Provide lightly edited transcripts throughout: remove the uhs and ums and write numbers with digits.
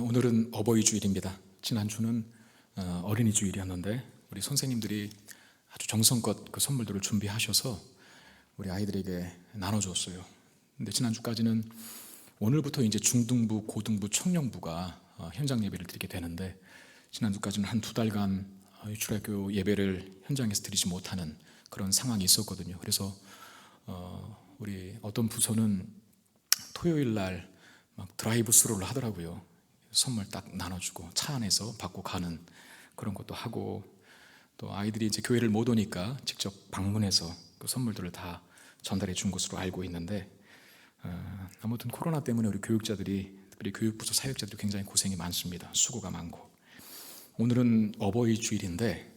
오늘은 어버이 주일입니다. 지난주는 어린이 주일이었는데 우리 선생님들이 아주 정성껏 그 선물들을 준비하셔서 우리 아이들에게 나눠줬어요. 근데 지난주까지는 오늘부터 이제 중등부, 고등부, 청년부가 현장 예배를 드리게 되는데 지난주까지는 한 2달간 주일학교 예배를 현장에서 드리지 못하는 그런 상황이 있었거든요. 그래서 우리 어떤 부서는 토요일 날 막 드라이브 스루를 하더라고요. 선물 딱 나눠주고 차 안에서 받고 가는 그런 것도 하고, 또 아이들이 이제 교회를 못 오니까 직접 방문해서 그 선물들을 다 전달해 준 것으로 알고 있는데, 아무튼 코로나 때문에 우리 교육자들이, 특별히 교육부서 사역자들이 굉장히 고생이 많습니다. 수고가 많고. 오늘은 어버이 주일인데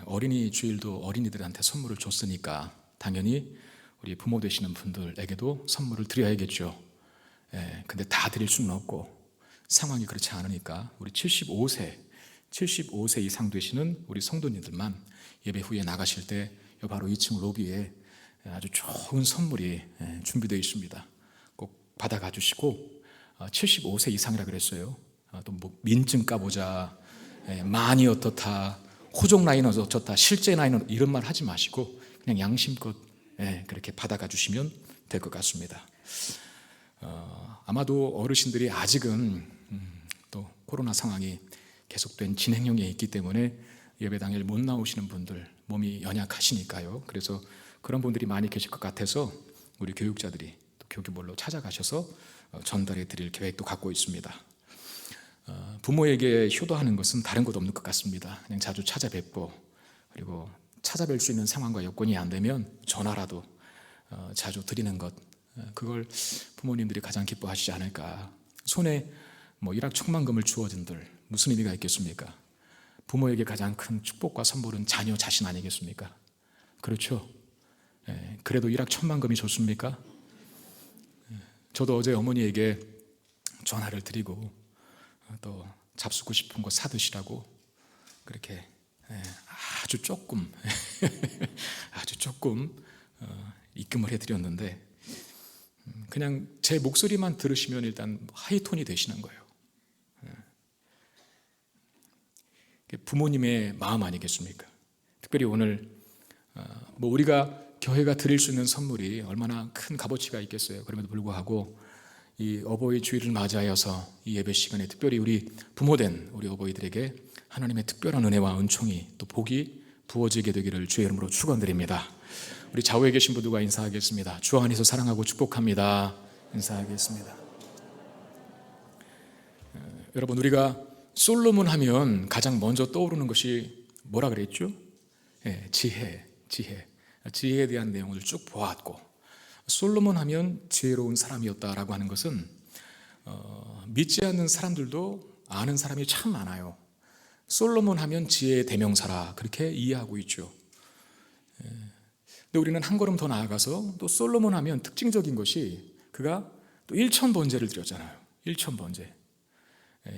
어린이 주일도 어린이들한테 선물을 줬으니까 당연히 우리 부모 되시는 분들에게도 선물을 드려야겠죠. 근데 다 드릴 수는 없고 상황이 그렇지 않으니까 우리 75세 이상 되시는 우리 성도님들만 예배 후에 나가실 때 바로 2층 로비에 아주 좋은 선물이 준비되어 있습니다. 꼭 받아가 주시고, 75세 이상이라 그랬어요. 또 뭐 민증 까보자, 많이 어떻다, 호적 나이는 어떻다, 실제 나이는 이런 말 하지 마시고 그냥 양심껏 그렇게 받아가 주시면 될 것 같습니다. 아마도 어르신들이 아직은 또 코로나 상황이 계속된 진행형에 있기 때문에 예배 당일 못 나오시는 분들, 몸이 연약하시니까요. 그래서 그런 분들이 많이 계실 것 같아서 우리 교육자들이 또 교규별로 찾아가셔서 전달해 드릴 계획도 갖고 있습니다. 부모에게 효도하는 것은 다른 것 없는 것 같습니다. 그냥 자주 찾아뵙고, 그리고 찾아뵐 수 있는 상황과 여건이 안 되면 전화라도 자주 드리는 것, 그걸 부모님들이 가장 기뻐하시지 않을까. 손에 뭐 일확천만금을 주어진들 무슨 의미가 있겠습니까? 부모에게 가장 큰 축복과 선물은 자녀 자신 아니겠습니까? 그렇죠? 그래도 일확천만금이 좋습니까? 저도 어제 어머니에게 전화를 드리고 또 잡수고 싶은 거 사드시라고 그렇게 아주 조금 입금을 해드렸는데, 그냥 제 목소리만 들으시면 일단 하이톤이 되시는 거예요. 부모님의 마음 아니겠습니까? 특별히 오늘 뭐 우리가 교회가 드릴 수 있는 선물이 얼마나 큰 값어치가 있겠어요. 그럼에도 불구하고 이 어버이 주일을 맞이하여서 이 예배 시간에 특별히 우리 부모된 우리 어버이들에게 하나님의 특별한 은혜와 은총이 또 복이 부어지게 되기를 주의 이름으로 축원드립니다. 우리 좌우에 계신 분들과 인사하겠습니다. 주 안에서 사랑하고 축복합니다. 인사하겠습니다. 여러분, 우리가 솔로몬 하면 가장 먼저 떠오르는 것이 뭐라 그랬죠? 지혜에 대한 내용을 쭉 보았고, 솔로몬 하면 지혜로운 사람이었다라고 하는 것은 믿지 않는 사람들도 아는 사람이 참 많아요. 솔로몬 하면 지혜의 대명사라 그렇게 이해하고 있죠. 근데 우리는 한 걸음 더 나아가서 또 솔로몬 하면 특징적인 것이 그가 또 1000번제를 드렸잖아요. 1000번제.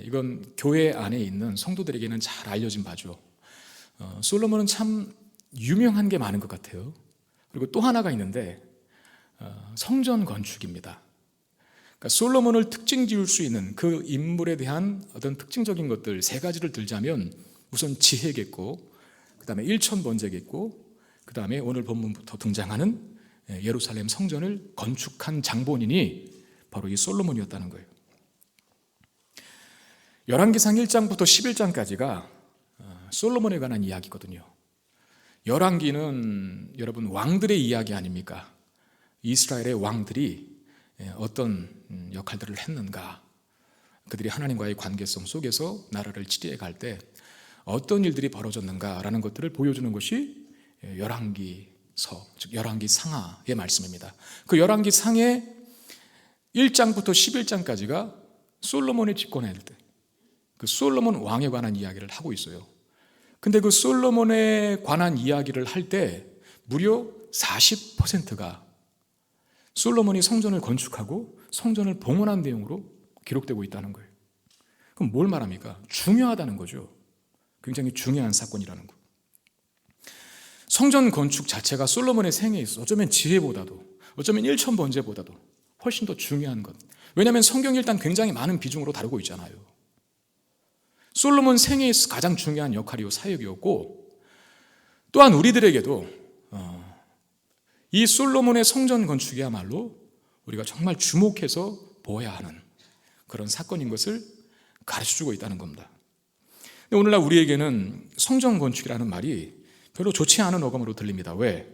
이건 교회 안에 있는 성도들에게는 잘 알려진 바죠. 솔로몬은 참 유명한 게 많은 것 같아요. 그리고 또 하나가 있는데 성전 건축입니다. 그러니까 솔로몬을 특징 지을 수 있는 그 인물에 대한 어떤 특징적인 것들 3가지를 들자면, 우선 지혜겠고, 그 다음에 1000번제겠고, 그 다음에 오늘 본문부터 등장하는 예루살렘 성전을 건축한 장본인이 바로 이 솔로몬이었다는 거예요. 열왕기상 1장부터 11장까지가 솔로몬에 관한 이야기거든요. 열왕기는 여러분 왕들의 이야기 아닙니까? 이스라엘의 왕들이 어떤 역할들을 했는가, 그들이 하나님과의 관계성 속에서 나라를 치리해 갈 때 어떤 일들이 벌어졌는가라는 것들을 보여주는 것이 열왕기서, 즉 열왕기상하의 말씀입니다. 그 열왕기상의 1장부터 11장까지가 솔로몬이 집권할 때 그 솔로몬 왕에 관한 이야기를 하고 있어요. 근데 그 솔로몬에 관한 이야기를 할 때 무려 40%가 솔로몬이 성전을 건축하고 성전을 봉헌한 내용으로 기록되고 있다는 거예요. 그럼 뭘 말합니까? 중요하다는 거죠. 굉장히 중요한 사건이라는 거. 성전 건축 자체가 솔로몬의 생애에 있어 어쩌면 지혜보다도, 어쩌면 1000번제보다도 훨씬 더 중요한 것. 왜냐하면 성경이 일단 굉장히 많은 비중으로 다루고 있잖아요. 솔로몬 생애에 가장 중요한 역할이요 사역이었고, 또한 우리들에게도 이 솔로몬의 성전 건축이야말로 우리가 정말 주목해서 보아야 하는 그런 사건인 것을 가르쳐주고 있다는 겁니다. 오늘날 우리에게는 성전 건축이라는 말이 별로 좋지 않은 어감으로 들립니다. 왜?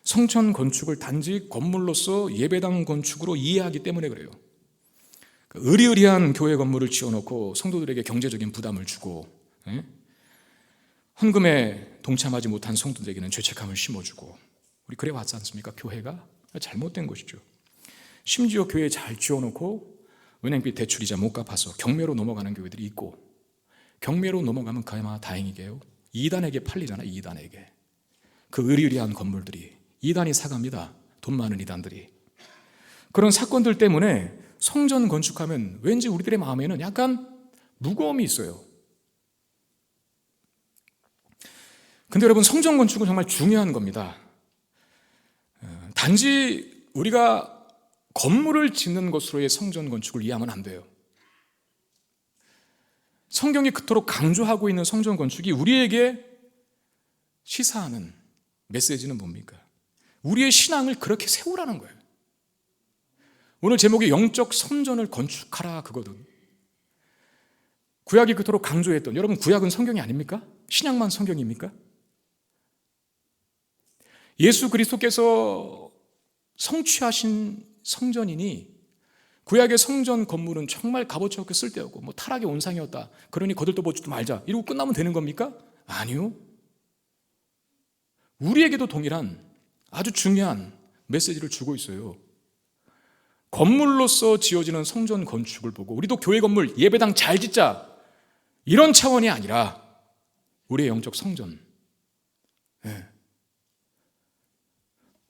성전 건축을 단지 건물로서 예배당 건축으로 이해하기 때문에 그래요. 의리의리한 교회 건물을 지어놓고 성도들에게 경제적인 부담을 주고, 헌금에 동참하지 못한 성도들에게는 죄책감을 심어주고, 우리 그래 왔지 않습니까? 교회가 잘못된 것이죠. 심지어 교회 잘 지어놓고 은행비 대출이자 못 갚아서 경매로 넘어가는 교회들이 있고, 경매로 넘어가면 그야말로 다행이게요, 이단에게 팔리잖아요. 이단에게. 그 의리의리한 건물들이 이단이 사갑니다. 돈 많은 이단들이. 그런 사건들 때문에 성전 건축하면 왠지 우리들의 마음에는 약간 무거움이 있어요. 근데 여러분, 성전 건축은 정말 중요한 겁니다. 단지 우리가 건물을 짓는 것으로의 성전 건축을 이해하면 안 돼요. 성경이 그토록 강조하고 있는 성전 건축이 우리에게 시사하는 메시지는 뭡니까? 우리의 신앙을 그렇게 세우라는 거예요. 오늘 제목이 영적 성전을 건축하라 그거든. 구약이 그토록 강조했던, 여러분 구약은 성경이 아닙니까? 신약만 성경입니까? 예수 그리스도께서 성취하신 성전이니 구약의 성전 건물은 정말 값어치 없게 쓸데없고 타락의 온상이었다, 그러니 거들떠보지도 말자, 이러고 끝나면 되는 겁니까? 아니요. 우리에게도 동일한 아주 중요한 메시지를 주고 있어요. 건물로서 지어지는 성전 건축을 보고 우리도 교회 건물 예배당 잘 짓자, 이런 차원이 아니라 우리의 영적 성전,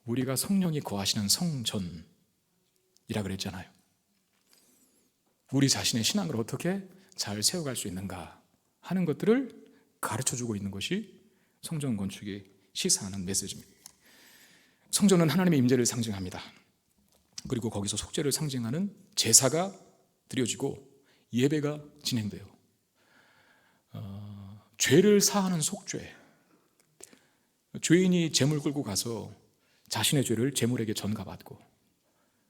우리가 성령이 거하시는 성전이라 그랬잖아요. 우리 자신의 신앙을 어떻게 잘 세워갈 수 있는가 하는 것들을 가르쳐주고 있는 것이 성전 건축이 시사하는 메시지입니다. 성전은 하나님의 임재를 상징합니다. 그리고 거기서 속죄를 상징하는 제사가 드려지고 예배가 진행돼요. 죄를 사하는 속죄. 죄인이 제물 끌고 가서 자신의 죄를 제물에게 전가받고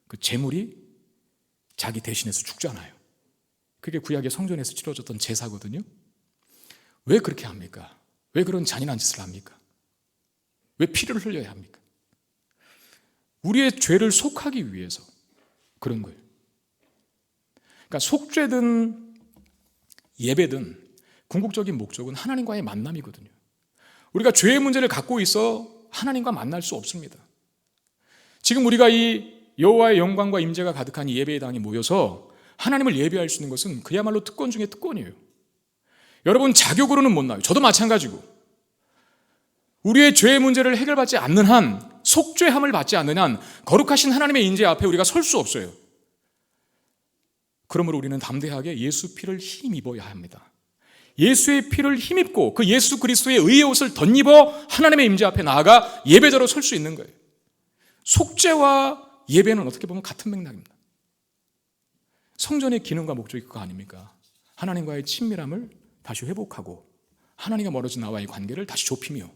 그 제물이 자기 대신해서 죽잖아요. 그게 구약의 성전에서 치러졌던 제사거든요. 왜 그렇게 합니까? 왜 그런 잔인한 짓을 합니까? 왜 피를 흘려야 합니까? 우리의 죄를 속하기 위해서 그런 거예요. 그러니까 속죄든 예배든 궁극적인 목적은 하나님과의 만남이거든요. 우리가 죄의 문제를 갖고 있어 하나님과 만날 수 없습니다. 지금 우리가 이 여호와의 영광과 임재가 가득한 이 예배의 당에 모여서 하나님을 예배할 수 있는 것은 그야말로 특권 중에 특권이에요. 여러분, 자격으로는 못 나와요. 저도 마찬가지고. 우리의 죄의 문제를 해결받지 않는 한, 속죄함을 받지 않는 한 거룩하신 하나님의 인재 앞에 우리가 설 수 없어요. 그러므로 우리는 담대하게 예수 피를 힘입어야 합니다. 예수의 피를 힘입고 그 예수 그리스도의 의의 옷을 덧입어 하나님의 임재 앞에 나아가 예배자로 설 수 있는 거예요. 속죄와 예배는 어떻게 보면 같은 맥락입니다. 성전의 기능과 목적이 그거 아닙니까? 하나님과의 친밀함을 다시 회복하고 하나님과 멀어진 나와의 관계를 다시 좁히며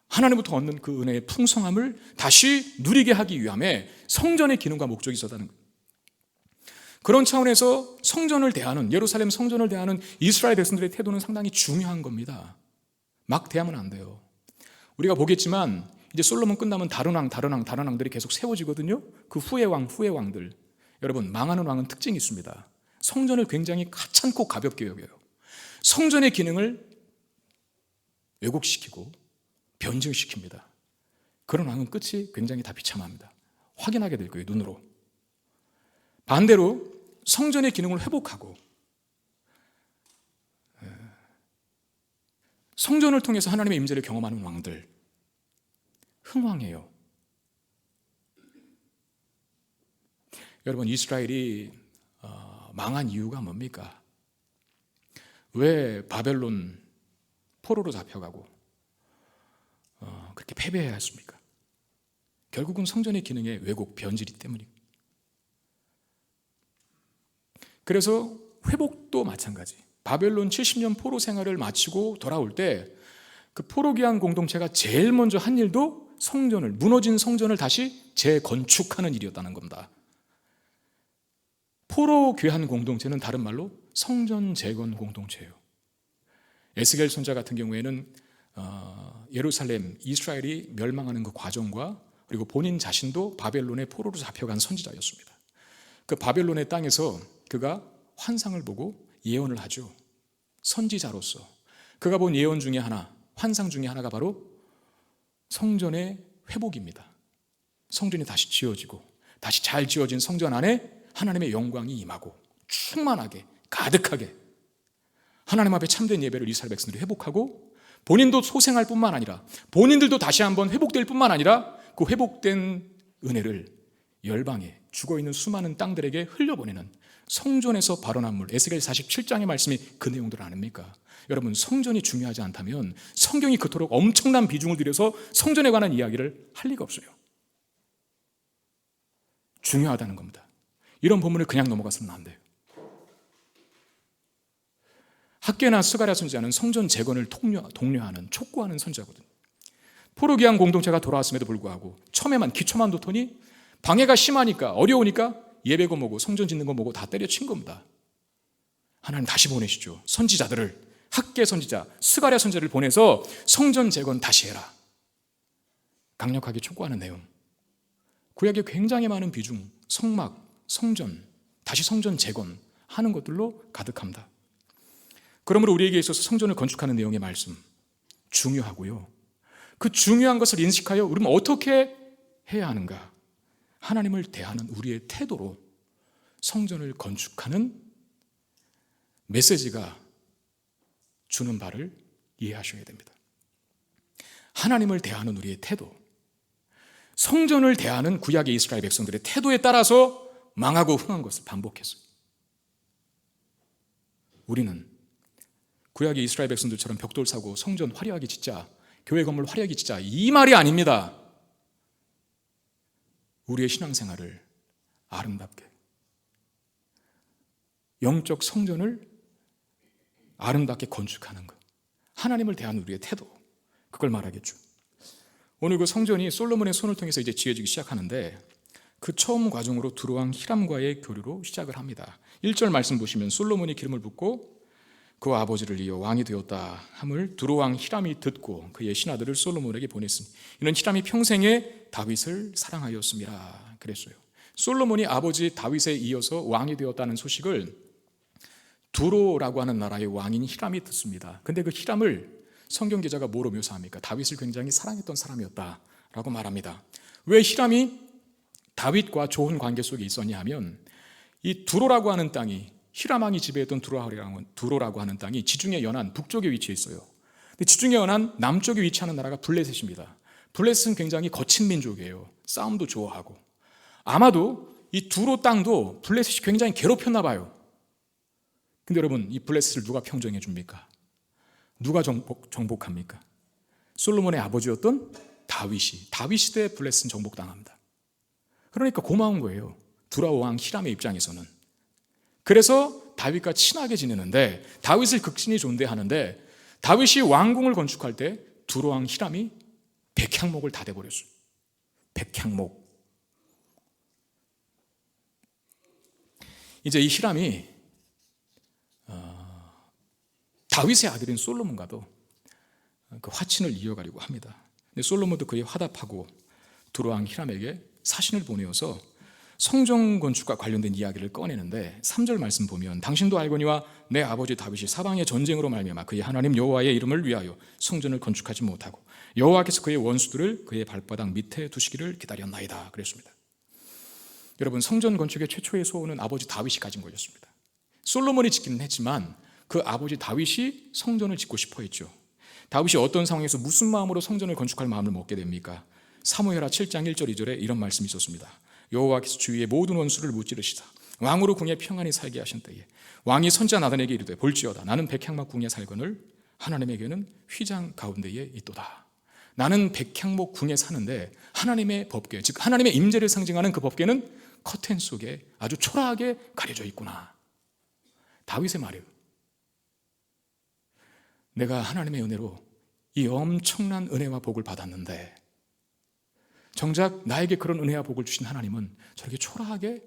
하나님부터 얻는 그 은혜의 풍성함을 다시 누리게 하기 위함에 성전의 기능과 목적이 있었다는 거예요. 그런 차원에서 성전을 대하는, 예루살렘 성전을 대하는 이스라엘 백성들의 태도는 상당히 중요한 겁니다. 막 대하면 안 돼요. 우리가 보겠지만 이제 솔로몬 끝나면 다른 왕들이 계속 세워지거든요. 그 후의 왕들. 여러분, 망하는 왕은 특징이 있습니다. 성전을 굉장히 하찮고 가볍게 여겨요. 성전의 기능을 왜곡시키고 변증시킵니다. 그런 왕은 끝이 굉장히 다 비참합니다. 확인하게 될 거예요, 눈으로. 반대로 성전의 기능을 회복하고 성전을 통해서 하나님의 임재를 경험하는 왕들, 흥왕이에요. 여러분, 이스라엘이 망한 이유가 뭡니까? 왜 바벨론 포로로 잡혀가고 그렇게 패배해야 했습니까? 결국은 성전의 기능의 왜곡, 변질이 때문입니다. 그래서 회복도 마찬가지. 바벨론 70년 포로 생활을 마치고 돌아올 때 그 포로 귀환 공동체가 제일 먼저 한 일도 무너진 성전을 다시 재건축하는 일이었다는 겁니다. 포로 귀환 공동체는 다른 말로 성전 재건 공동체예요. 에스겔 선자 같은 경우에는 예루살렘, 이스라엘이 멸망하는 그 과정과 그리고 본인 자신도 바벨론의 포로로 잡혀간 선지자였습니다. 그 바벨론의 땅에서 그가 환상을 보고 예언을 하죠. 선지자로서 그가 본 예언 중에 하나, 환상 중에 하나가 바로 성전의 회복입니다. 성전이 다시 지어지고 다시 잘 지어진 성전 안에 하나님의 영광이 임하고 충만하게 가득하게 하나님 앞에 참된 예배를 이스라엘 백성들이 회복하고 본인도 소생할 뿐만 아니라 본인들도 다시 한번 회복될 뿐만 아니라 그 회복된 은혜를 열방에 죽어있는 수많은 땅들에게 흘려보내는 성전에서 발원한 물, 에스겔 47장의 말씀이 그 내용들 아닙니까? 여러분, 성전이 중요하지 않다면 성경이 그토록 엄청난 비중을 들여서 성전에 관한 이야기를 할 리가 없어요. 중요하다는 겁니다. 이런 본문을 그냥 넘어가서는 안 돼요. 학개나 스가랴 선지자는 성전 재건을 독려하는 촉구하는 선지자거든요. 포로 귀환 공동체가 돌아왔음에도 불구하고 처음에만 기초만 놓더니 방해가 심하니까 어려우니까 예배고 뭐고 성전 짓는 거 뭐고 다 때려친 겁니다. 하나님 다시 보내시죠. 선지자들을, 학개 선지자, 스가랴 선지자를 보내서 성전 재건 다시 해라. 강력하게 촉구하는 내용. 구약에 굉장히 많은 비중, 성막, 성전, 다시 성전 재건 하는 것들로 가득합니다. 그러므로 우리에게 있어서 성전을 건축하는 내용의 말씀 중요하고요. 그 중요한 것을 인식하여 우리는 어떻게 해야 하는가? 하나님을 대하는 우리의 태도로 성전을 건축하는 메시지가 주는 바를 이해하셔야 됩니다. 하나님을 대하는 우리의 태도, 성전을 대하는 구약의 이스라엘 백성들의 태도에 따라서 망하고 흥한 것을 반복했어요. 우리는 구약의 이스라엘 백성들처럼 벽돌 사고 성전 화려하게 짓자, 교회 건물 화려하게 짓자, 이 말이 아닙니다. 우리의 신앙생활을 아름답게, 영적 성전을 아름답게 건축하는 것, 하나님을 대하는 우리의 태도, 그걸 말하겠죠. 오늘 그 성전이 솔로몬의 손을 통해서 이제 지어지기 시작하는데 그 처음 과정으로 두로왕 히람과의 교류로 시작을 합니다. 1절 말씀 보시면 솔로몬이 기름을 붓고 그 아버지를 이어 왕이 되었다 함을 두로왕 히람이 듣고 그의 신하들을 솔로몬에게 보냈으니 이는 히람이 평생에 다윗을 사랑하였습니다. 그랬어요. 솔로몬이 아버지 다윗에 이어서 왕이 되었다는 소식을 두로라고 하는 나라의 왕인 히람이 듣습니다. 근데 그 히람을 성경 기자가 뭐로 묘사합니까? 다윗을 굉장히 사랑했던 사람이었다라고 말합니다. 왜 히람이 다윗과 좋은 관계 속에 있었냐 하면 이 두로라고 하는 땅이, 히람 왕이 지배했던 두로라고 하는 땅이 지중해 연안 북쪽에 위치해 있어요. 근데 지중해 연안 남쪽에 위치하는 나라가 블레셋입니다. 블레셋은 굉장히 거친 민족이에요. 싸움도 좋아하고. 아마도 이 두로 땅도 블레셋이 굉장히 괴롭혔나 봐요. 근데 여러분, 이 블레셋을 누가 평정해 줍니까? 누가 정복합니까? 솔로몬의 아버지였던 다윗이. 다윗 시대에 블레셋은 정복당합니다. 그러니까 고마운 거예요. 두로 왕 히람의 입장에서는. 그래서 다윗과 친하게 지내는데 다윗을 극진히 존대하는데 다윗이 왕궁을 건축할 때 두로 왕 히람이 백향목을 다 대버렸어요. 백향목. 이제 이 히람이 다윗의 아들인 솔로몬과도 그 화친을 이어가려고 합니다. 근데 솔로몬도 그에 화답하고 두로 왕 히람에게 사신을 보내어서 성전 건축과 관련된 이야기를 꺼내는데 3절 말씀 보면 당신도 알거니와 내 아버지 다윗이 사방의 전쟁으로 말미암아 그의 하나님 여호와의 이름을 위하여 성전을 건축하지 못하고 여호와께서 그의 원수들을 그의 발바닥 밑에 두시기를 기다렸나이다 그랬습니다. 여러분, 성전 건축의 최초의 소원은 아버지 다윗이 가진 거였습니다. 솔로몬이 짓기는 했지만 그 아버지 다윗이 성전을 짓고 싶어 했죠. 다윗이 어떤 상황에서 무슨 마음으로 성전을 건축할 마음을 먹게 됩니까? 사무엘하 7장 1절 2절에 이런 말씀이 있었습니다. 여호와께서 주위의 모든 원수를 무찌르시다 왕으로 궁에 평안히 살게 하신 때에 왕이 선지자 나단에게 이르되 볼지어다 나는 백향목 궁에 살거늘 하나님에게는 휘장 가운데에 있도다. 나는 백향목 궁에 사는데 하나님의 법궤, 즉 하나님의 임재를 상징하는 그 법궤는 커튼 속에 아주 초라하게 가려져 있구나. 다윗의 말이에요. 내가 하나님의 은혜로 이 엄청난 은혜와 복을 받았는데 정작 나에게 그런 은혜와 복을 주신 하나님은 저렇게 초라하게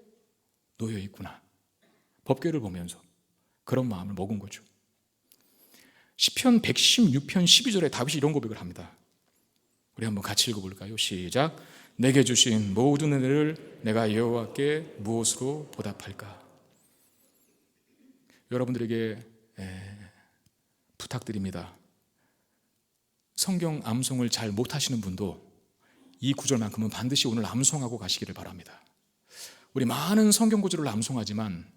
놓여 있구나. 법궤를 보면서 그런 마음을 먹은 거죠. 시편 116편 12절에 다윗이 이런 고백을 합니다. 우리 한번 같이 읽어볼까요? 시작. 내게 주신 모든 은혜를 내가 여호와께 무엇으로 보답할까? 여러분들에게 부탁드립니다. 성경 암송을 잘 못하시는 분도 이 구절만큼은 반드시 오늘 암송하고 가시기를 바랍니다. 우리 많은 성경 구절을 암송하지만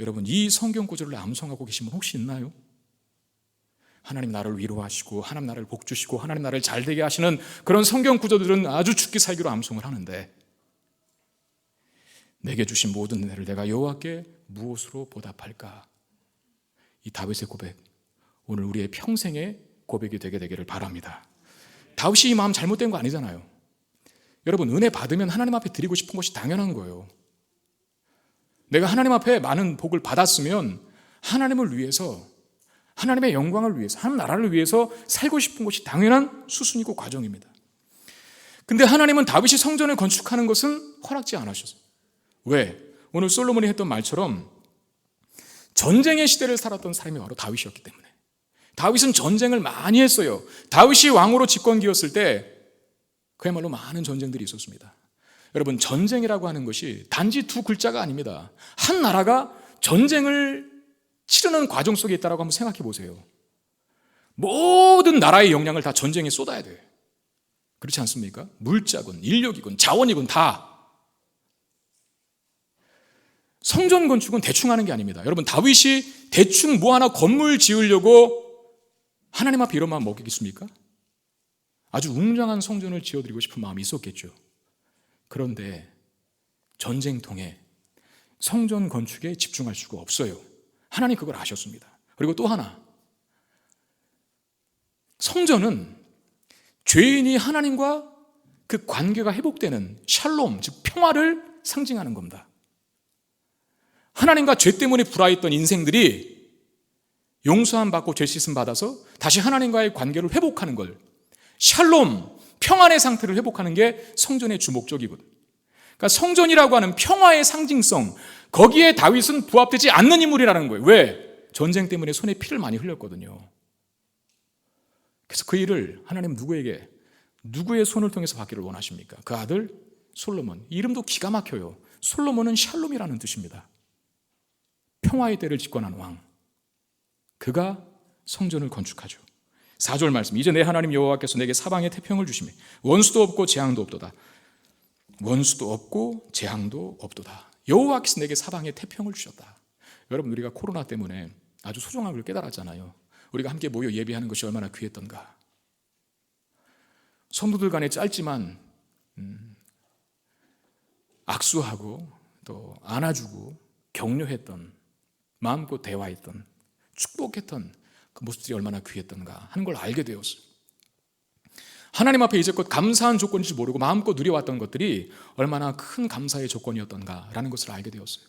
여러분, 이 성경 구절을 암송하고 계신 분 혹시 있나요? 하나님 나를 위로하시고 하나님 나를 복주시고 하나님 나를 잘되게 하시는 그런 성경 구절들은 아주 죽기 살기로 암송을 하는데 내게 주신 모든 은혜를 내가 여호와께 무엇으로 보답할까? 이 다윗의 고백, 오늘 우리의 평생의 고백이 되게 되기를 바랍니다. 다윗이 이 마음 잘못된 거 아니잖아요. 여러분, 은혜 받으면 하나님 앞에 드리고 싶은 것이 당연한 거예요. 내가 하나님 앞에 많은 복을 받았으면 하나님을 위해서, 하나님의 영광을 위해서, 하나님 나라를 위해서 살고 싶은 것이 당연한 수순이고 과정입니다. 근데 하나님은 다윗이 성전을 건축하는 것은 허락지 않으셨어요. 왜? 오늘 솔로몬이 했던 말처럼 전쟁의 시대를 살았던 사람이 바로 다윗이었기 때문에. 다윗은 전쟁을 많이 했어요. 다윗이 왕으로 집권기였을 때 그야말로 많은 전쟁들이 있었습니다. 여러분, 전쟁이라고 하는 것이 단지 두 글자가 아닙니다. 한 나라가 전쟁을 치르는 과정 속에 있다고 한번 생각해 보세요. 모든 나라의 역량을 다 전쟁에 쏟아야 돼요. 그렇지 않습니까? 물자군, 인력이군, 자원이군 다. 성전 건축은 대충 하는 게 아닙니다. 여러분, 다윗이 대충 뭐 하나 건물 지으려고 하나님 앞에 이런 마음 먹이겠습니까? 아주 웅장한 성전을 지어드리고 싶은 마음이 있었겠죠. 그런데 전쟁통에 성전 건축에 집중할 수가 없어요. 하나님 그걸 아셨습니다. 그리고 또 하나, 성전은 죄인이 하나님과 그 관계가 회복되는 샬롬, 즉 평화를 상징하는 겁니다. 하나님과 죄 때문에 불화했던 인생들이 용서함 받고 죄 씻음 받아서 다시 하나님과의 관계를 회복하는 걸, 샬롬, 평안의 상태를 회복하는 게 성전의 주목적이거든. 그러니까 성전이라고 하는 평화의 상징성, 거기에 다윗은 부합되지 않는 인물이라는 거예요. 왜? 전쟁 때문에 손에 피를 많이 흘렸거든요. 그래서 그 일을 하나님 누구에게, 누구의 손을 통해서 받기를 원하십니까? 그 아들 솔로몬. 이름도 기가 막혀요. 솔로몬은 샬롬이라는 뜻입니다. 평화의 때를 집권한 왕. 그가 성전을 건축하죠. 4절 말씀, 이제 내 하나님 여호와께서 내게 사방에 태평을 주시매 원수도 없고 재앙도 없도다. 원수도 없고 재앙도 없도다. 여호와께서 내게 사방에 태평을 주셨다. 여러분, 우리가 코로나 때문에 아주 소중한 걸 깨달았잖아요. 우리가 함께 모여 예배하는 것이 얼마나 귀했던가. 성도들 간에 짧지만 악수하고 또 안아주고 격려했던, 마음껏 대화했던, 축복했던 그 모습들이 얼마나 귀했던가 하는 걸 알게 되었어요. 하나님 앞에 이제껏 감사한 조건인지 모르고 마음껏 누려왔던 것들이 얼마나 큰 감사의 조건이었던가라는 것을 알게 되었어요.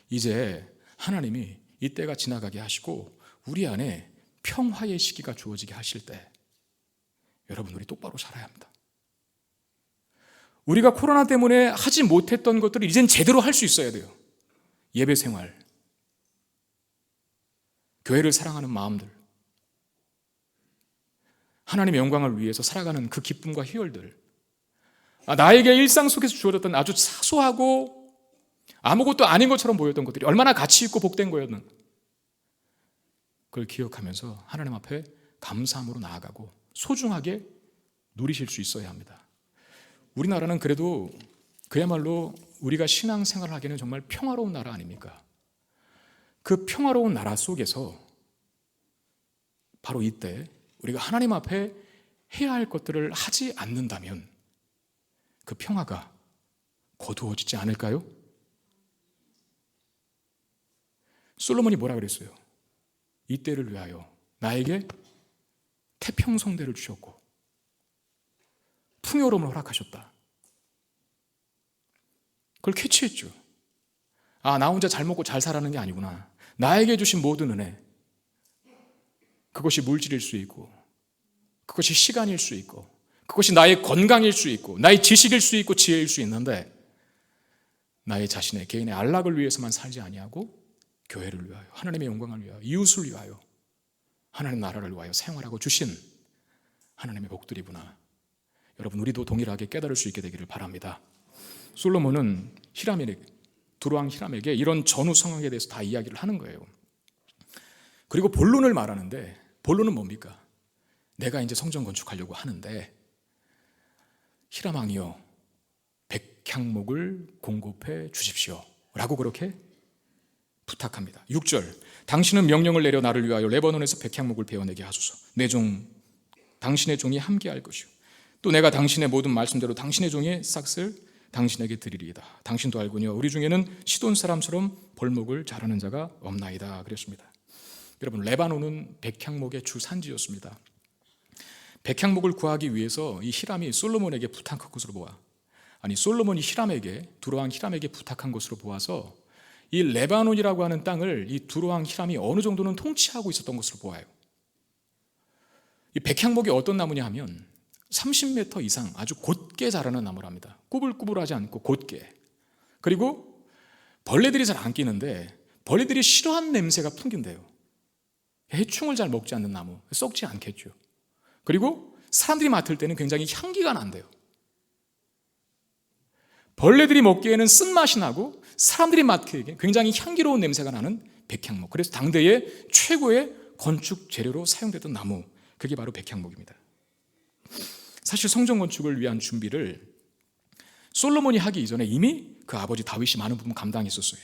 이제 하나님이 이때가 지나가게 하시고 우리 안에 평화의 시기가 주어지게 하실 때 여러분, 우리 똑바로 살아야 합니다. 우리가 코로나 때문에 하지 못했던 것들을 이젠 제대로 할 수 있어야 돼요. 예배 생활, 교회를 사랑하는 마음들, 하나님의 영광을 위해서 살아가는 그 기쁨과 희열들, 나에게 일상 속에서 주어졌던 아주 사소하고 아무것도 아닌 것처럼 보였던 것들이 얼마나 가치 있고 복된 거였는가, 그걸 기억하면서 하나님 앞에 감사함으로 나아가고 소중하게 누리실 수 있어야 합니다. 우리나라는 그래도 그야말로 우리가 신앙생활을 하기에는 정말 평화로운 나라 아닙니까? 그 평화로운 나라 속에서 바로 이때 우리가 하나님 앞에 해야 할 것들을 하지 않는다면 그 평화가 거두어지지 않을까요? 솔로몬이 뭐라 그랬어요? 이때를 위하여 나에게 태평성대를 주셨고 풍요로움을 허락하셨다. 그걸 캐치했죠. 나 혼자 잘 먹고 잘 살아는 게 아니구나. 나에게 주신 모든 은혜, 그것이 물질일 수 있고, 그것이 시간일 수 있고, 그것이 나의 건강일 수 있고, 나의 지식일 수 있고, 지혜일 수 있는데 나의 자신의 개인의 안락을 위해서만 살지 아니하고 교회를 위하여, 하나님의 영광을 위하여, 이웃을 위하여, 하나님 나라를 위하여 생활하고 주신 하나님의 복들이구나. 여러분, 우리도 동일하게 깨달을 수 있게 되기를 바랍니다. 솔로몬은 두로왕 히람에게 이런 전후 상황에 대해서 다 이야기를 하는 거예요. 그리고 본론을 말하는데, 본론은 뭡니까? 내가 이제 성전 건축하려고 하는데 히람 왕이여, 백향목을 공급해 주십시오 라고 그렇게 부탁합니다. 6절, 당신은 명령을 내려 나를 위하여 레바논에서 백향목을 베어내게 하소서. 내 종 당신의 종이 함께할 것이요, 또 내가 당신의 모든 말씀대로 당신의 종의 싹을 당신에게 드리리이다. 당신도 알거니와 우리 중에는 시돈 사람처럼 벌목을 잘하는 자가 없나이다 그랬습니다. 여러분, 레바논은 백향목의 주산지였습니다. 백향목을 구하기 위해서 이 히람이 솔로몬에게 부탁한 것으로 보아, 솔로몬이 두로왕 히람에게 부탁한 것으로 보아서 이 레바논이라고 하는 땅을 이 두로왕 히람이 어느 정도는 통치하고 있었던 것으로 보아요. 이 백향목이 어떤 나무냐 하면 30m 이상 아주 곧게 자라는 나무랍니다. 꾸불꾸불하지 않고 곧게. 그리고 벌레들이 잘 안 끼는데 벌레들이 싫어하는 냄새가 풍긴대요. 해충을 잘 먹지 않는 나무, 썩지 않겠죠. 그리고 사람들이 맡을 때는 굉장히 향기가 난대요. 벌레들이 먹기에는 쓴맛이 나고 사람들이 맡기에는 굉장히 향기로운 냄새가 나는 백향목. 그래서 당대의 최고의 건축 재료로 사용됐던 나무, 그게 바로 백향목입니다. 사실 성전 건축을 위한 준비를 솔로몬이 하기 이전에 이미 그 아버지 다윗이 많은 부분 감당했었어요.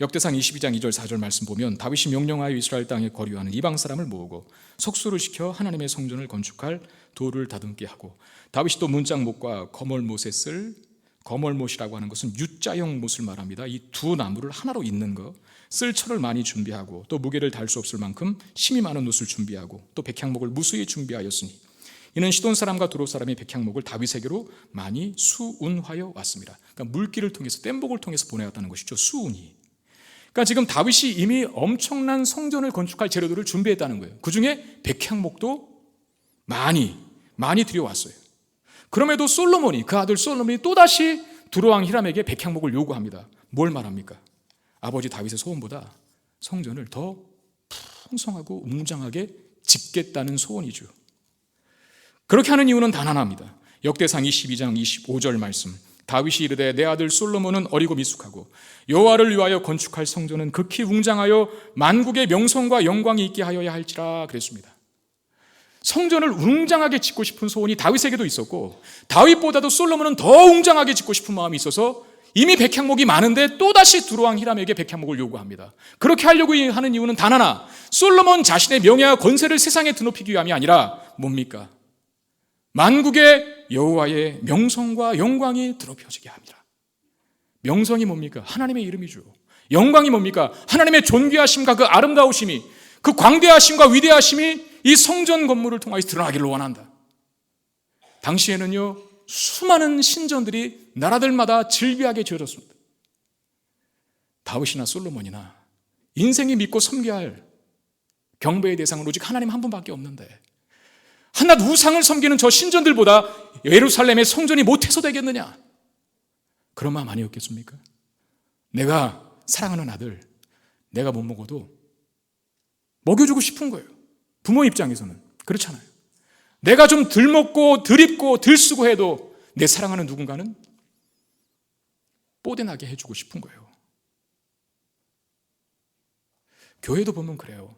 역대상 22장 2절 4절 말씀 보면 다윗이 명령하여 이스라엘 땅에 거류하는 이방 사람을 모으고 속수를 시켜 하나님의 성전을 건축할 돌을 다듬게 하고, 다윗이 또 문짝못과 거멀못에 쓸, 거멀못이라고 하는 것은 U자형 못을 말합니다. 이 두 나무를 하나로 잇는 거, 쓸 철을 많이 준비하고, 또 무게를 달 수 없을 만큼 힘이 많은 놋을 준비하고, 또 백향목을 무수히 준비하였으니 이는 시돈 사람과 두로 사람이 백향목을 다윗에게로 많이 수운하여 왔습니다. 그러니까 물길을 통해서, 뗏목을 통해서 보내왔다는 것이죠. 수운이. 그러니까 지금 다윗이 이미 엄청난 성전을 건축할 재료들을 준비했다는 거예요. 그 중에 백향목도 많이 들여왔어요. 그럼에도 그 아들 솔로몬이 또다시 두로왕 히람에게 백향목을 요구합니다. 뭘 말합니까? 아버지 다윗의 소원보다 성전을 더 풍성하고 웅장하게 짓겠다는 소원이죠. 그렇게 하는 이유는 단 하나입니다. 역대상 22장 25절 말씀, 다윗이 이르되 내 아들 솔로몬은 어리고 미숙하고 여호와를 위하여 건축할 성전은 극히 웅장하여 만국의 명성과 영광이 있게 하여야 할지라 그랬습니다. 성전을 웅장하게 짓고 싶은 소원이 다윗에게도 있었고, 다윗보다도 솔로몬은 더 웅장하게 짓고 싶은 마음이 있어서 이미 백향목이 많은데 또다시 두로왕 히람에게 백향목을 요구합니다. 그렇게 하려고 하는 이유는 단 하나, 솔로몬 자신의 명예와 권세를 세상에 드높이기 위함이 아니라 뭡니까? 만국의 여호와의 명성과 영광이 드높여지게 합니다. 명성이 뭡니까? 하나님의 이름이죠. 영광이 뭡니까? 하나님의 존귀하심과 그 아름다우심이, 그 광대하심과 위대하심이 이 성전 건물을 통하여 드러나기를 원한다. 당시에는요, 수많은 신전들이 나라들마다 질비하게 지어졌습니다. 다윗이나 솔로몬이나 인생이 믿고 섬겨야 할 경배의 대상은 오직 하나님 한 분밖에 없는데, 한낱 우상을 섬기는 저 신전들보다 예루살렘의 성전이 못해서 되겠느냐? 그런 마음 아니었겠습니까? 내가 사랑하는 아들, 내가 못 먹어도 먹여주고 싶은 거예요. 부모 입장에서는 그렇잖아요. 내가 좀 덜 먹고 덜 입고 덜 쓰고 해도 내 사랑하는 누군가는 뽀대나게 해주고 싶은 거예요. 교회도 보면 그래요.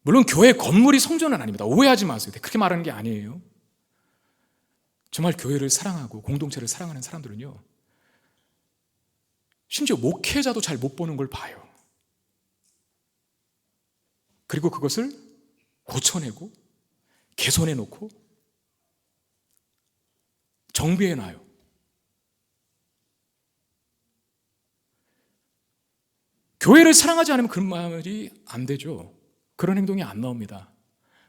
물론 교회 건물이 성전은 아닙니다. 오해하지 마세요. 그렇게 말하는 게 아니에요. 정말 교회를 사랑하고 공동체를 사랑하는 사람들은요, 심지어 목회자도 잘 못 보는 걸 봐요. 그리고 그것을 고쳐내고 개선해놓고 정비해놔요. 교회를 사랑하지 않으면 그런 말이 안 되죠. 그런 행동이 안 나옵니다.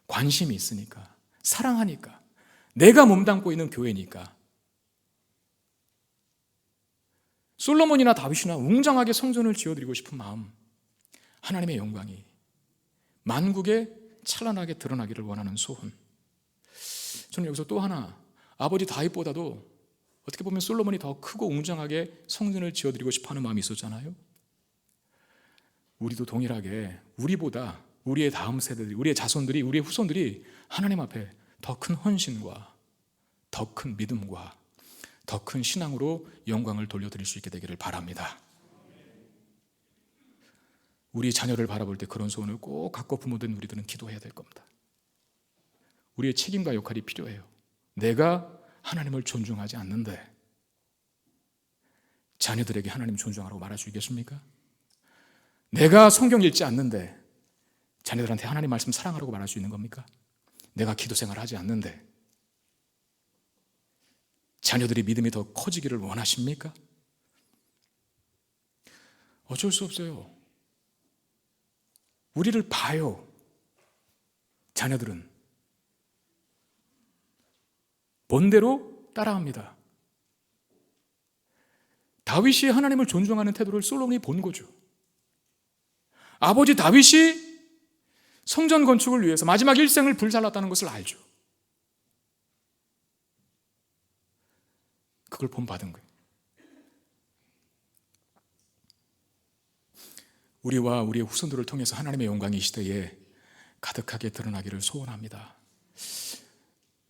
관심이 있으니까, 사랑하니까, 내가 몸담고 있는 교회니까. 솔로몬이나 다윗이나 웅장하게 성전을 지어드리고 싶은 마음, 하나님의 영광이 만국에 찬란하게 드러나기를 원하는 소원. 저는 여기서 또 하나, 아버지 다윗보다도 어떻게 보면 솔로몬이 더 크고 웅장하게 성전을 지어드리고 싶어하는 마음이 있었잖아요. 우리도 동일하게 우리보다 우리의 다음 세대들이, 우리의 자손들이, 우리의 후손들이 하나님 앞에 더 큰 헌신과 더 큰 믿음과 더 큰 신앙으로 영광을 돌려드릴 수 있게 되기를 바랍니다. 우리 자녀를 바라볼 때 그런 소원을 꼭 갖고 부모된 우리들은 기도해야 될 겁니다. 우리의 책임과 역할이 필요해요. 내가 하나님을 존중하지 않는데 자녀들에게 하나님 존중하라고 말할 수 있겠습니까? 내가 성경 읽지 않는데 자녀들한테 하나님 말씀 사랑하라고 말할 수 있는 겁니까? 내가 기도 생활을 하지 않는데 자녀들이 믿음이 더 커지기를 원하십니까? 어쩔 수 없어요. 우리를 봐요. 자녀들은 본대로 따라합니다. 다윗이 하나님을 존중하는 태도를 솔로몬이 본 거죠. 아버지 다윗이 성전 건축을 위해서 마지막 일생을 불살랐다는 것을 알죠. 그걸 본받은 거예요. 우리와 우리의 후손들을 통해서 하나님의 영광이 이 시대에 가득하게 드러나기를 소원합니다.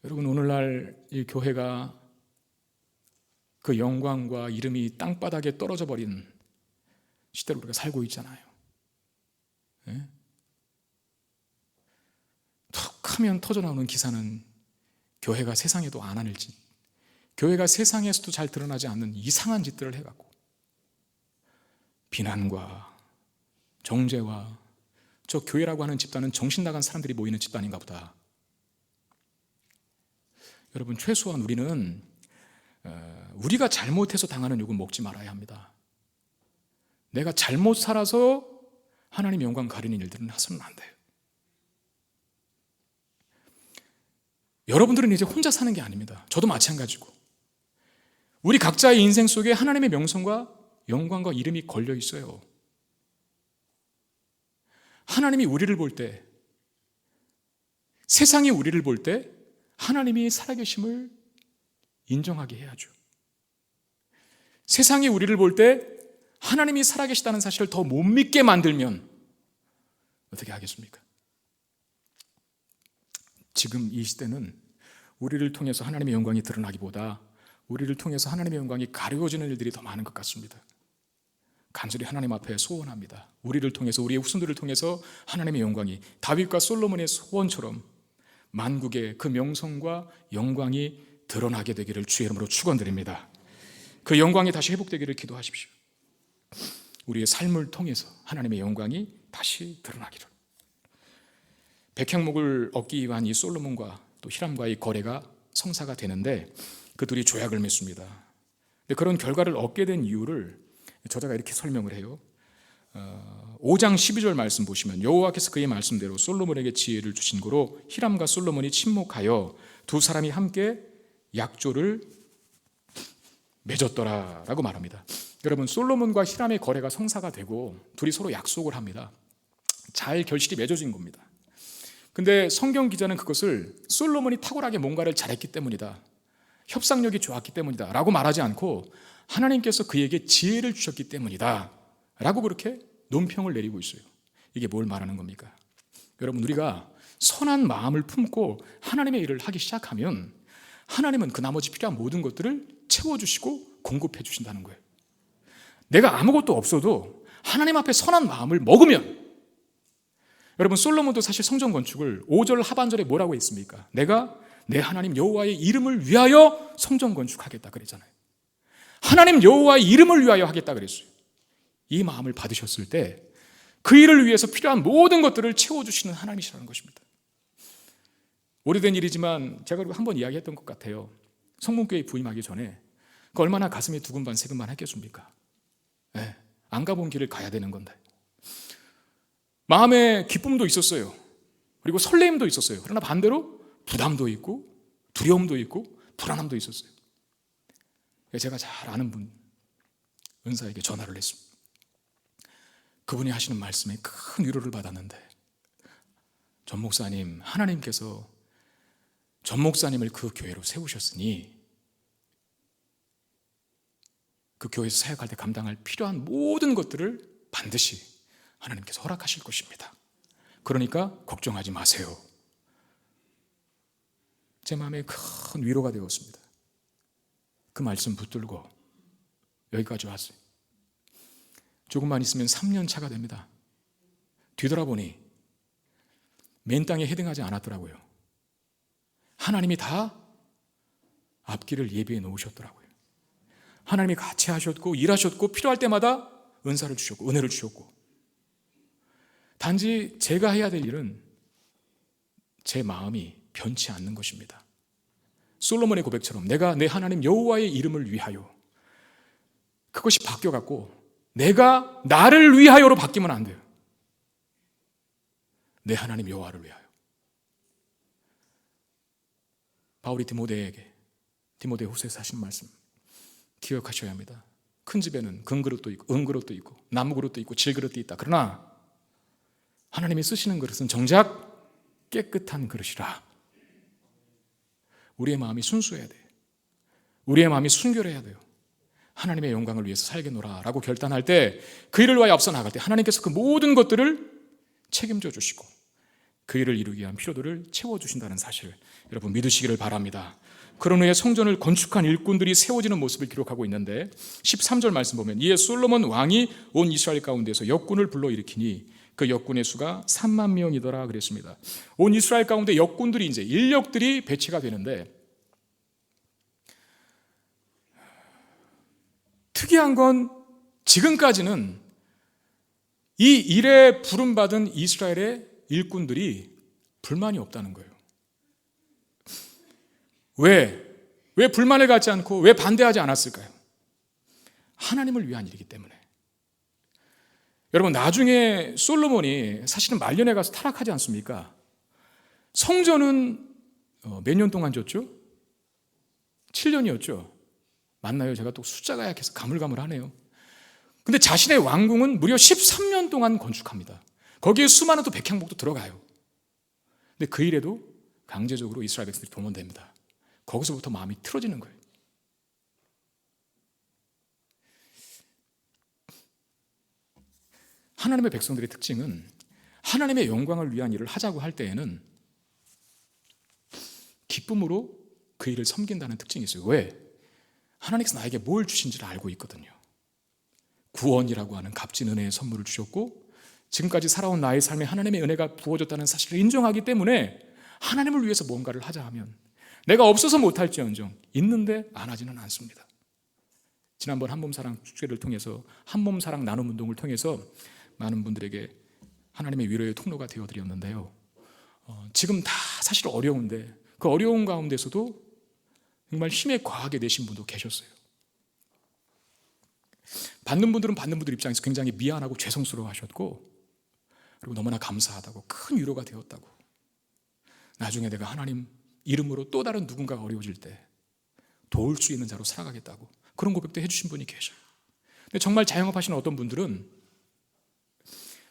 여러분, 오늘날 이 교회가 그 영광과 이름이 땅바닥에 떨어져 버린 시대로 우리가 살고 있잖아요. 네? 툭 하면 터져나오는 기사는 교회가 세상에도 안 하는 짓, 교회가 세상에서도 잘 드러나지 않는 이상한 짓들을 해갖고 비난과 정죄와 저 교회라고 하는 집단은 정신 나간 사람들이 모이는 집단인가 보다. 여러분, 최소한 우리는 우리가 잘못해서 당하는 욕은 먹지 말아야 합니다. 내가 잘못 살아서 하나님 영광 가리는 일들은 해서는 안 돼요. 여러분들은 이제 혼자 사는 게 아닙니다. 저도 마찬가지고 우리 각자의 인생 속에 하나님의 명성과 영광과 이름이 걸려 있어요. 하나님이 우리를 볼 때, 세상이 우리를 볼 때 하나님이 살아계심을 인정하게 해야죠. 세상이 우리를 볼 때 하나님이 살아계시다는 사실을 더 못 믿게 만들면 어떻게 하겠습니까? 지금 이 시대는 우리를 통해서 하나님의 영광이 드러나기보다 우리를 통해서 하나님의 영광이 가려지는 일들이 더 많은 것 같습니다. 간절히 하나님 앞에 소원합니다. 우리를 통해서, 우리의 후손들을 통해서 하나님의 영광이 다윗과 솔로몬의 소원처럼 만국의 그 명성과 영광이 드러나게 되기를 주의 이름으로 축원드립니다. 그 영광이 다시 회복되기를 기도하십시오. 우리의 삶을 통해서 하나님의 영광이 다시 드러나기를. 백향목을 얻기 위한 이 솔로몬과 또 히람과의 거래가 성사가 되는데 그 둘이 조약을 맺습니다. 근데 그런 결과를 얻게 된 이유를 저자가 이렇게 설명을 해요. 5장 12절 말씀 보시면 여호와께서 그의 말씀대로 솔로몬에게 지혜를 주신 고로 히람과 솔로몬이 친목하여 두 사람이 함께 약조를 맺었더라 라고 말합니다. 여러분, 솔로몬과 히람의 거래가 성사가 되고 둘이 서로 약속을 합니다. 잘 결실이 맺어진 겁니다. 근데 성경 기자는 그것을 솔로몬이 탁월하게 뭔가를 잘했기 때문이다, 협상력이 좋았기 때문이다 라고 말하지 않고 하나님께서 그에게 지혜를 주셨기 때문이다 라고 그렇게 논평을 내리고 있어요. 이게 뭘 말하는 겁니까? 여러분, 우리가 선한 마음을 품고 하나님의 일을 하기 시작하면 하나님은 그 나머지 필요한 모든 것들을 채워주시고 공급해 주신다는 거예요. 내가 아무것도 없어도 하나님 앞에 선한 마음을 먹으면, 여러분, 솔로몬도 사실 성전 건축을 5절 하반절에 뭐라고 했습니까? 내가 내 하나님 여호와의 이름을 위하여 성전 건축하겠다 그랬잖아요. 하나님 여호와의 이름을 위하여 하겠다 그랬어요. 이 마음을 받으셨을 때 그 일을 위해서 필요한 모든 것들을 채워주시는 하나님이시라는 것입니다. 오래된 일이지만 제가 한번 이야기했던 것 같아요. 성문교회 부임하기 전에 그 얼마나 가슴이 두근반 세근반 했겠습니까? 네, 안 가본 길을 가야 되는 건데 마음에 기쁨도 있었어요. 그리고 설레임도 있었어요. 그러나 반대로 부담도 있고 두려움도 있고 불안함도 있었어요. 제가 잘 아는 분, 은사에게 전화를 했습니다. 그분이 하시는 말씀에 큰 위로를 받았는데, 전 목사님, 하나님께서 전 목사님을 그 교회로 세우셨으니 그 교회에서 사역할 때 감당할 필요한 모든 것들을 반드시 하나님께서 허락하실 것입니다. 그러니까 걱정하지 마세요. 제 마음에 큰 위로가 되었습니다. 그 말씀 붙들고 여기까지 왔어요. 조금만 있으면 3년 차가 됩니다. 뒤돌아보니 맨 땅에 헤딩하지 않았더라고요. 하나님이 다 앞길을 예비해 놓으셨더라고요. 하나님이 같이 하셨고 일하셨고 필요할 때마다 은사를 주셨고 은혜를 주셨고, 단지 제가 해야 될 일은 제 마음이 변치 않는 것입니다. 솔로몬의 고백처럼 내가 내 하나님 여호와의 이름을 위하여, 그것이 바뀌어갖고 내가 나를 위하여로 바뀌면 안 돼요. 내 하나님 여호와를 위하여. 바울이 디모데 후서에서 하신 말씀 기억하셔야 합니다. 큰 집에는 금그릇도 있고 은그릇도 있고 나무그릇도 있고 질그릇도 있다. 그러나 하나님이 쓰시는 그릇은 정작 깨끗한 그릇이라. 우리의 마음이 순수해야 돼요. 우리의 마음이 순결해야 돼요. 하나님의 영광을 위해서 살겠노라 라고 결단할 때, 그 일을 위하여 앞서 나갈 때 하나님께서 그 모든 것들을 책임져 주시고 그 일을 이루기 위한 필요들을 채워주신다는 사실, 여러분 믿으시기를 바랍니다. 그런 후에 성전을 건축한 일꾼들이 세워지는 모습을 기록하고 있는데, 13절 말씀 보면 이에 솔로몬 왕이 온 이스라엘 가운데서 역군을 불러일으키니 그 역군의 수가 3만 명이더라 그랬습니다. 온 이스라엘 가운데 역군들이, 이제 인력들이 배치가 되는데, 특이한 건 지금까지는 이 일에 부름받은 이스라엘의 일꾼들이 불만이 없다는 거예요. 왜 불만을 갖지 않고 왜 반대하지 않았을까요? 하나님을 위한 일이기 때문에. 여러분, 나중에 솔로몬이 사실은 말년에 가서 타락하지 않습니까? 성전은 몇 년 동안 졌죠? 7년이었죠. 맞나요? 제가 또 숫자가 약해서 가물가물하네요. 근데 자신의 왕궁은 무려 13년 동안 건축합니다. 거기에 수많은 또 백향목도 들어가요. 근데 그 일에도 강제적으로 이스라엘 백성들이 동원됩니다. 거기서부터 마음이 틀어지는 거예요. 하나님의 백성들의 특징은 하나님의 영광을 위한 일을 하자고 할 때에는 기쁨으로 그 일을 섬긴다는 특징이 있어요. 왜? 하나님께서 나에게 뭘 주신지를 알고 있거든요. 구원이라고 하는 값진 은혜의 선물을 주셨고, 지금까지 살아온 나의 삶에 하나님의 은혜가 부어졌다는 사실을 인정하기 때문에 하나님을 위해서 뭔가를 하자 하면 내가 없어서 못할지언정 있는데 안 하지는 않습니다. 지난번 한몸사랑 축제를 통해서 한몸사랑 나눔 운동을 통해서 많은 분들에게 하나님의 위로의 통로가 되어드렸는데요, 지금 다 사실 어려운데 그 어려운 가운데서도 정말 힘에 과하게 내신 분도 계셨어요. 받는 분들은 받는 분들 입장에서 굉장히 미안하고 죄송스러워 하셨고, 그리고 너무나 감사하다고, 큰 위로가 되었다고, 나중에 내가 하나님 이름으로 또 다른 누군가가 어려워질 때 도울 수 있는 자로 살아가겠다고 그런 고백도 해주신 분이 계셔요. 근데 정말 자영업하시는 어떤 분들은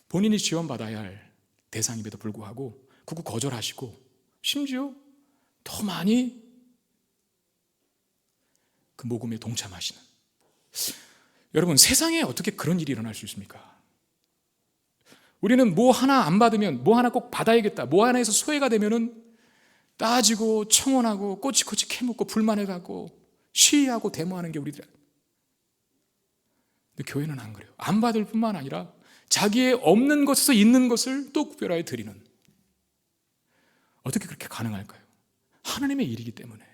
본인이 지원받아야 할 대상임에도 불구하고 그거 거절하시고, 심지어 더 많이 그 모금에 동참하시는, 여러분 세상에 어떻게 그런 일이 일어날 수 있습니까? 우리는 뭐 하나 안 받으면 뭐 하나 꼭 받아야겠다, 뭐 하나에서 소외가 되면은 따지고 청원하고 꼬치꼬치 캐묻고 불만해가고 시위하고 데모하는 게 우리들. 근데 교회는 안 그래요. 안 받을 뿐만 아니라 자기의 없는 것에서 있는 것을 또 구별하여 드리는, 어떻게 그렇게 가능할까요? 하나님의 일이기 때문에.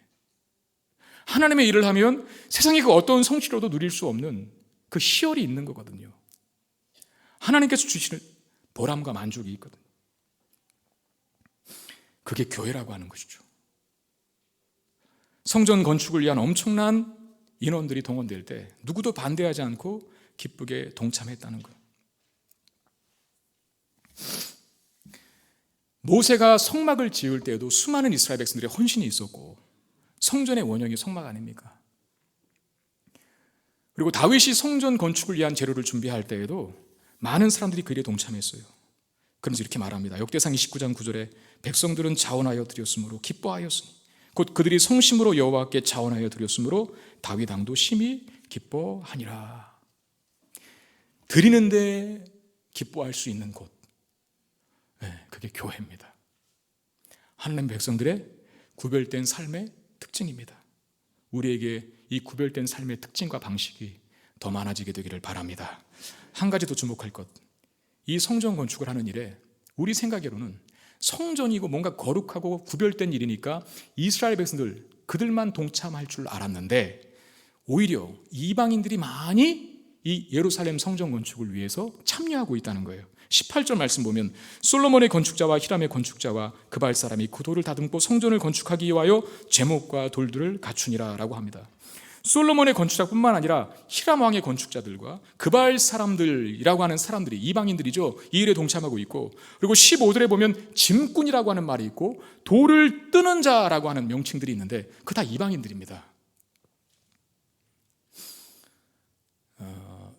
하나님의 일을 하면 세상의 그 어떤 성취로도 누릴 수 없는 그 희열이 있는 거거든요. 하나님께서 주시는 보람과 만족이 있거든요. 그게 교회라고 하는 것이죠. 성전 건축을 위한 엄청난 인원들이 동원될 때 누구도 반대하지 않고 기쁘게 동참했다는 거예요. 모세가 성막을 지을 때에도 수많은 이스라엘 백성들의 헌신이 있었고, 성전의 원형이 성막 아닙니까? 그리고 다윗이 성전 건축을 위한 재료를 준비할 때에도 많은 사람들이 그 일에 동참했어요. 그러면서 이렇게 말합니다. 역대상 29장 9절에 백성들은 자원하여 드렸으므로 기뻐하였으니 곧 그들이 성심으로 여호와께 자원하여 드렸으므로 다윗 왕도 심히 기뻐하니라. 드리는데 기뻐할 수 있는 곳, 그게 교회입니다. 하나님 백성들의 구별된 삶의 특징입니다. 우리에게 이 구별된 삶의 특징과 방식이 더 많아지게 되기를 바랍니다. 한 가지 더 주목할 것, 이 성전 건축을 하는 일에 우리 생각으로는 성전이고 뭔가 거룩하고 구별된 일이니까 이스라엘 백성들, 그들만 동참할 줄 알았는데 오히려 이방인들이 많이 이 예루살렘 성전 건축을 위해서 참여하고 있다는 거예요. 18절 말씀 보면 솔로몬의 건축자와 히람의 건축자와 그발 사람이 그 돌을 다듬고 성전을 건축하기 위하여 제목과 돌들을 갖추니라 라고 합니다. 솔로몬의 건축자뿐만 아니라 히람 왕의 건축자들과 그발 사람들이라고 하는 사람들이, 이방인들이죠, 이 일에 동참하고 있고, 그리고 15절에 보면 짐꾼이라고 하는 말이 있고 돌을 뜨는 자라고 하는 명칭들이 있는데 그 다 이방인들입니다.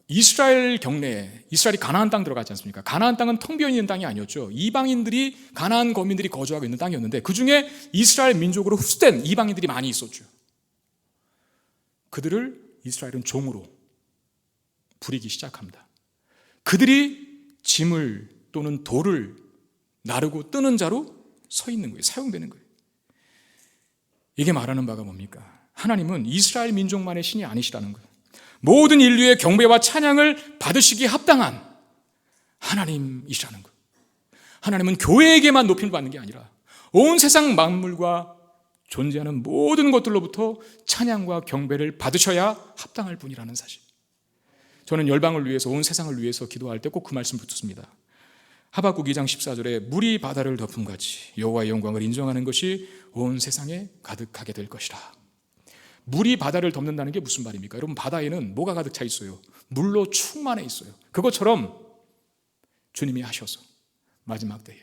이스라엘 경내에, 이스라엘이 가나안 땅 들어가지 않습니까? 가나안 땅은 텅 비어 있는 땅이 아니었죠. 이방인들이, 가나안 거민들이 거주하고 있는 땅이었는데 그 중에 이스라엘 민족으로 흡수된 이방인들이 많이 있었죠. 그들을 이스라엘은 종으로 부리기 시작합니다. 그들이 짐을 또는 돌을 나르고 뜨는 자로 서 있는 거예요. 사용되는 거예요. 이게 말하는 바가 뭡니까? 하나님은 이스라엘 민족만의 신이 아니시라는 거예요. 모든 인류의 경배와 찬양을 받으시기에 합당한 하나님이시라는 거예요. 하나님은 교회에게만 높임을 받는 게 아니라 온 세상 만물과 존재하는 모든 것들로부터 찬양과 경배를 받으셔야 합당할 분이라는 사실. 저는 열방을 위해서, 온 세상을 위해서 기도할 때 꼭 그 말씀 붙습니다. 하박국 2장 14절에 물이 바다를 덮음같이 여호와의 영광을 인정하는 것이 온 세상에 가득하게 될 것이라. 물이 바다를 덮는다는 게 무슨 말입니까? 여러분, 바다에는 뭐가 가득 차 있어요? 물로 충만해 있어요. 그것처럼 주님이 하셔서 마지막 때에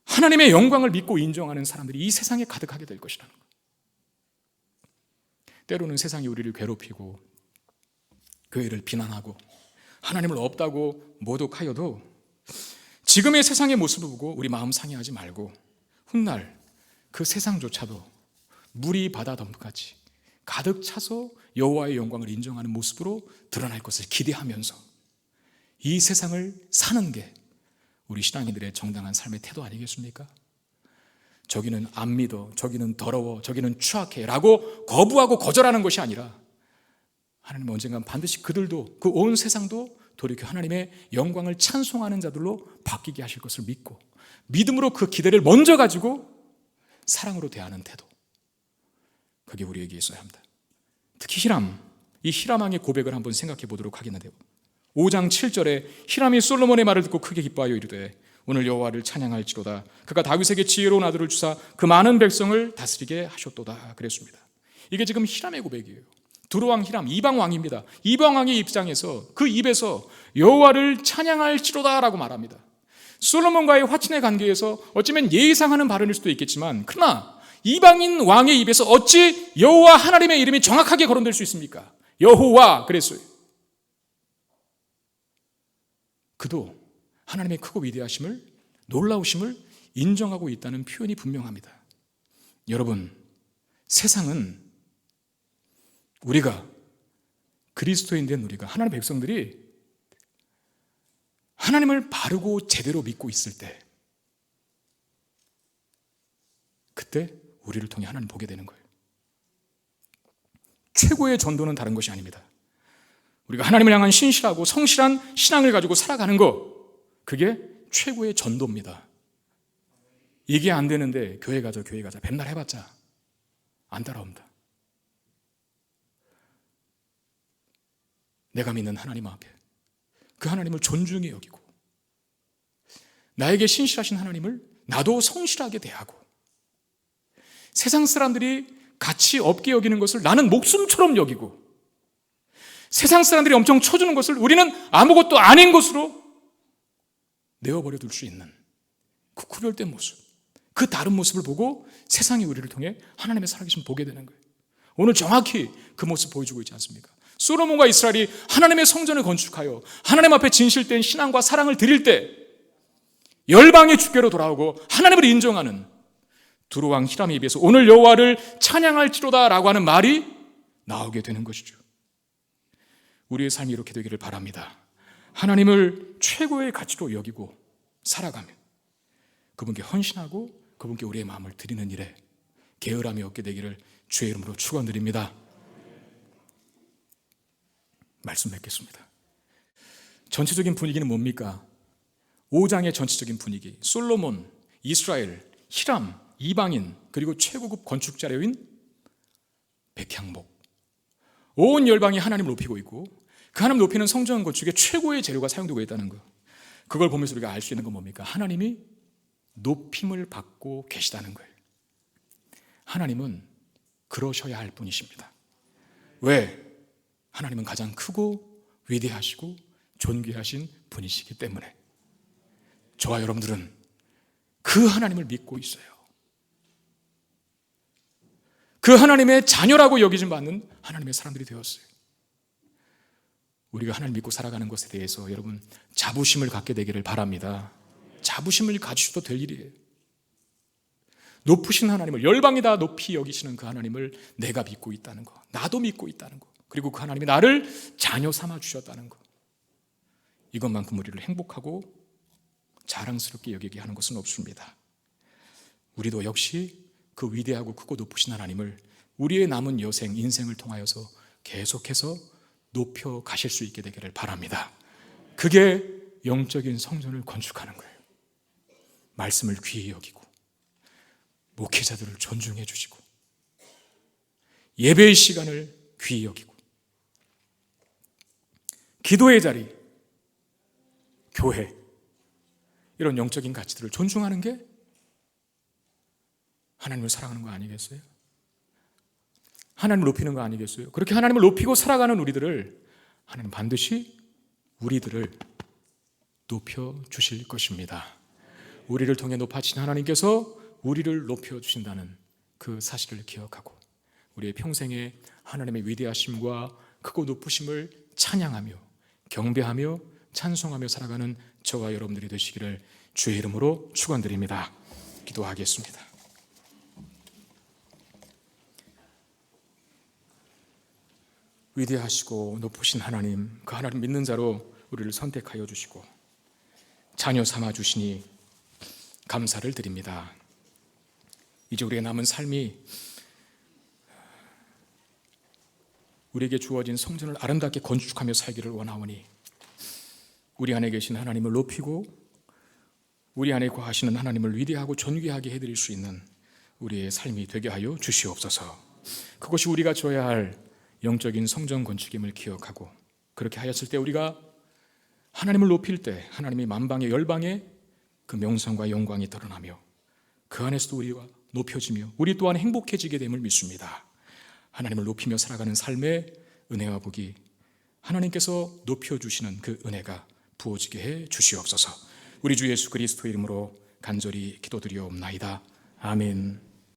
하나님의 영광을 믿고 인정하는 사람들이 이 세상에 가득하게 될 것이라는 거예요. 때로는 세상이 우리를 괴롭히고 교회를 비난하고 하나님을 없다고 모독하여도 지금의 세상의 모습을 보고 우리 마음 상해하지 말고 훗날 그 세상조차도 물이 바다 덮음같이 가득 차서 여호와의 영광을 인정하는 모습으로 드러날 것을 기대하면서 이 세상을 사는 게 우리 신앙인들의 정당한 삶의 태도 아니겠습니까? 저기는 안 믿어, 저기는 더러워, 저기는 추악해 라고 거부하고 거절하는 것이 아니라 하나님은 언젠간 반드시 그들도, 그 온 세상도 돌이켜 하나님의 영광을 찬송하는 자들로 바뀌게 하실 것을 믿고 믿음으로 그 기대를 먼저 가지고 사랑으로 대하는 태도, 그게 우리에게 있어야 합니다. 특히 히람, 이 히람 왕의 고백을 한번 생각해 보도록 하겠는데요. 5장 7절에 히람이 솔로몬의 말을 듣고 크게 기뻐하여 이르되 오늘 여호와를 찬양할지로다. 그가 다윗에게 지혜로운 아들을 주사 그 많은 백성을 다스리게 하셨도다 그랬습니다. 이게 지금 히람의 고백이에요. 두로왕 히람, 이방 왕입니다. 이방 왕의 입장에서, 그 입에서 여호와를 찬양할지로다 라고 말합니다. 솔로몬과의 화친의 관계에서 어쩌면 예의상하는 발언일 수도 있겠지만, 그러나 이방인 왕의 입에서 어찌 여호와 하나님의 이름이 정확하게 거론될 수 있습니까? 여호와 그랬어요. 그도 하나님의 크고 위대하심을, 놀라우심을 인정하고 있다는 표현이 분명합니다. 여러분, 세상은 우리가, 그리스도인 된 우리가, 하나님의 백성들이 하나님을 바르고 제대로 믿고 있을 때, 그때 우리를 통해 하나님 보게 되는 거예요. 최고의 전도는 다른 것이 아닙니다. 우리가 하나님을 향한 신실하고 성실한 신앙을 가지고 살아가는 것, 그게 최고의 전도입니다. 이게 안 되는데 교회 가자 맨날 해봤자 안 따라옵니다. 내가 믿는 하나님 앞에 그 하나님을 존중히 여기고 나에게 신실하신 하나님을 나도 성실하게 대하고 세상 사람들이 가치 없게 여기는 것을 나는 목숨처럼 여기고 세상 사람들이 엄청 쳐주는 것을 우리는 아무것도 아닌 것으로 내어버려 둘 수 있는 그 구별된 모습, 그 다른 모습을 보고 세상이 우리를 통해 하나님의 살아계심을 보게 되는 거예요. 오늘 정확히 그 모습 보여주고 있지 않습니까? 솔로몬과 이스라엘이 하나님의 성전을 건축하여 하나님 앞에 진실된 신앙과 사랑을 드릴 때 열방의 주께로 돌아오고 하나님을 인정하는 두루 왕 히람의 입에서 오늘 여호와를 찬양할지로다 라고 하는 말이 나오게 되는 것이죠. 우리의 삶이 이렇게 되기를 바랍니다. 하나님을 최고의 가치로 여기고 살아가며 그분께 헌신하고 그분께 우리의 마음을 드리는 일에 게으름이 없게 되기를 주의 이름으로 축원드립니다. 말씀 맺겠습니다. 전체적인 분위기는 뭡니까? 5장의 전체적인 분위기, 솔로몬, 이스라엘, 히람, 이방인, 그리고 최고급 건축자료인 백향목, 온 열방이 하나님을 높이고 있고 그 하나님 높이는 성전 건축에 최고의 재료가 사용되고 있다는 것, 그걸 보면서 우리가 알 수 있는 건 뭡니까? 하나님이 높임을 받고 계시다는 거예요. 하나님은 그러셔야 할 분이십니다. 왜? 하나님은 가장 크고 위대하시고 존귀하신 분이시기 때문에 저와 여러분들은 그 하나님을 믿고 있어요. 그 하나님의 자녀라고 여기지 않는 하나님의 사람들이 되었어요. 우리가 하나님 믿고 살아가는 것에 대해서 여러분 자부심을 갖게 되기를 바랍니다. 자부심을 가지셔도 될 일이에요. 높으신 하나님을, 열방이 다 높이 여기시는 그 하나님을 내가 믿고 있다는 거, 나도 믿고 있다는 거, 그리고 그 하나님이 나를 자녀 삼아 주셨다는 거, 이것만큼 우리를 행복하고 자랑스럽게 여기게 하는 것은 없습니다. 우리도 역시 그 위대하고 크고 높으신 하나님을 우리의 남은 여생, 인생을 통하여서 계속해서 높여 가실 수 있게 되기를 바랍니다. 그게 영적인 성전을 건축하는 거예요. 말씀을 귀히 여기고 목회자들을 존중해 주시고 예배의 시간을 귀히 여기고 기도의 자리, 교회, 이런 영적인 가치들을 존중하는 게 하나님을 사랑하는 거 아니겠어요? 하나님을 높이는 거 아니겠어요? 그렇게 하나님을 높이고 살아가는 우리들을 하나님 반드시 우리들을 높여주실 것입니다. 우리를 통해 높아진 하나님께서 우리를 높여주신다는 그 사실을 기억하고 우리의 평생에 하나님의 위대하심과 크고 높으심을 찬양하며 경배하며 찬송하며 살아가는 저와 여러분들이 되시기를 주의 이름으로 축원드립니다. 기도하겠습니다. 위대하시고 높으신 하나님, 그 하나님 믿는 자로 우리를 선택하여 주시고 자녀 삼아 주시니 감사를 드립니다. 이제 우리의 남은 삶이 우리에게 주어진 성전을 아름답게 건축하며 살기를 원하오니 우리 안에 계신 하나님을 높이고 우리 안에 거하시는 하나님을 위대하고 존귀하게 해드릴 수 있는 우리의 삶이 되게 하여 주시옵소서. 그것이 우리가 줘야 할 영적인 성전 건축임을 기억하고 그렇게 하였을 때 우리가 하나님을 높일 때 하나님이 만방의 열방의 그 명성과 영광이 드러나며 그 안에서도 우리가 높여지며 우리 또한 행복해지게 됨을 믿습니다. 하나님을 높이며 살아가는 삶의 은혜와 복이 하나님께서 높여주시는 그 은혜가 부어지게 해 주시옵소서. 우리 주 예수 그리스도의 이름으로 간절히 기도드리옵나이다. 아멘.